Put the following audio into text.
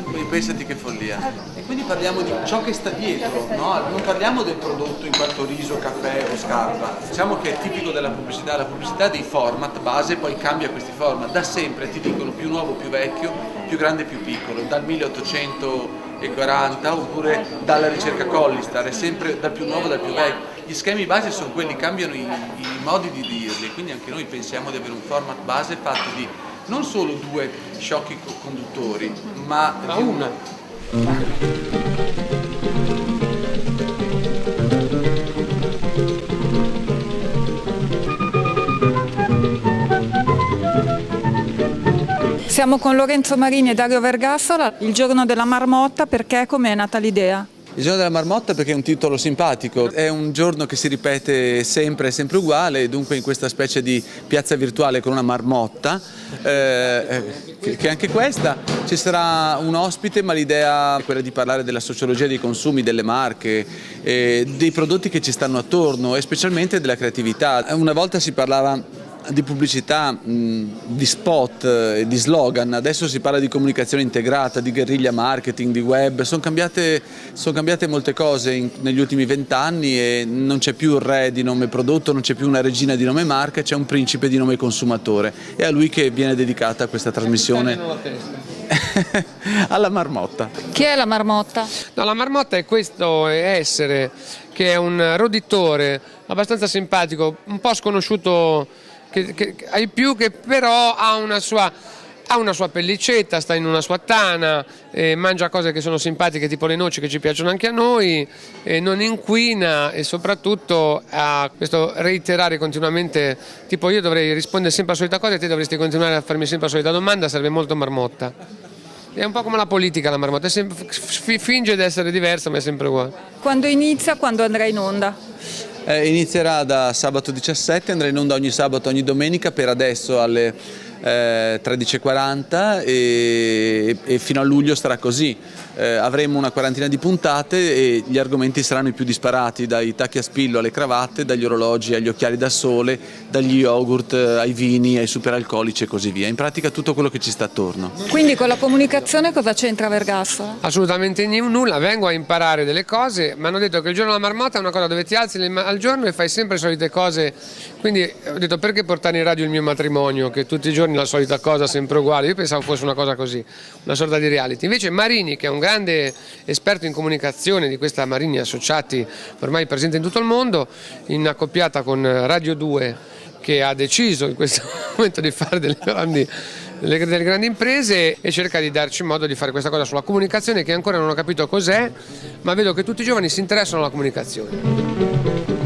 Quindi pensati che follia. E quindi parliamo di ciò che sta dietro, no? Non parliamo del prodotto in quanto riso, caffè o scarpa. Diciamo che è tipico della pubblicità, la pubblicità dei format base poi cambia questi format. Da sempre ti dicono più nuovo, più vecchio, più grande, più piccolo, dal 1840 oppure dalla ricerca Collistar, è sempre dal più nuovo, dal più vecchio. Gli schemi base sono quelli, cambiano i modi di dirli, quindi anche noi pensiamo di avere un format base fatto di non solo due sciocchi conduttori, ma di una. Siamo con Lorenzo Marini e Dario Vergassola, il giorno della marmotta, perché come è nata l'idea? Il giorno della marmotta perché è un titolo simpatico, è un giorno che si ripete sempre uguale, dunque in questa specie di piazza virtuale con una marmotta, che anche questa ci sarà un ospite, ma l'idea è quella di parlare della sociologia dei consumi, delle marche, dei prodotti che ci stanno attorno e specialmente della creatività. Una volta si parlava di pubblicità, di spot, di slogan, adesso si parla di comunicazione integrata, di guerriglia marketing, di web, sono cambiate molte cose negli ultimi 20 anni e non c'è più il re di nome prodotto, non c'è più una regina di nome marca, c'è un principe di nome consumatore. È a lui che viene dedicata questa trasmissione. Alla marmotta. Chi è la marmotta? No, la marmotta è questo essere che è un roditore abbastanza simpatico, un po' sconosciuto ai più, che però ha una sua pellicetta, sta in una sua tana, mangia cose che sono simpatiche tipo le noci che ci piacciono anche a noi, non inquina e soprattutto ha questo reiterare continuamente, tipo io dovrei rispondere sempre alla solita cosa e te dovresti continuare a farmi sempre la solita domanda, serve molto marmotta. È un po' come la politica la marmotta, finge di essere diversa ma è sempre uguale. Quando inizia, quando andrà in onda? Inizierà da sabato 17, andrà in onda ogni sabato, ogni domenica, per adesso alle 13:40 e fino a luglio starà così. Avremo una quarantina di puntate e gli argomenti saranno i più disparati, dai tacchi a spillo alle cravatte, dagli orologi agli occhiali da sole, dagli yogurt ai vini, ai superalcolici e così via. In pratica tutto quello che ci sta attorno. Quindi con la comunicazione cosa c'entra Vergassola? Assolutamente nulla, vengo a imparare delle cose, mi hanno detto che il giorno della marmotta è una cosa dove ti alzi al giorno e fai sempre le solite cose, quindi ho detto perché portare in radio il mio matrimonio, che tutti i giorni la solita cosa sempre uguale, io pensavo fosse una cosa così, una sorta di reality. Invece Marini, che è un grande esperto in comunicazione di questa Marini Associati, ormai presente in tutto il mondo, in accoppiata con Radio 2, che ha deciso in questo momento di fare delle grandi imprese e cerca di darci modo di fare questa cosa sulla comunicazione, che ancora non ho capito cos'è, ma vedo che tutti i giovani si interessano alla comunicazione.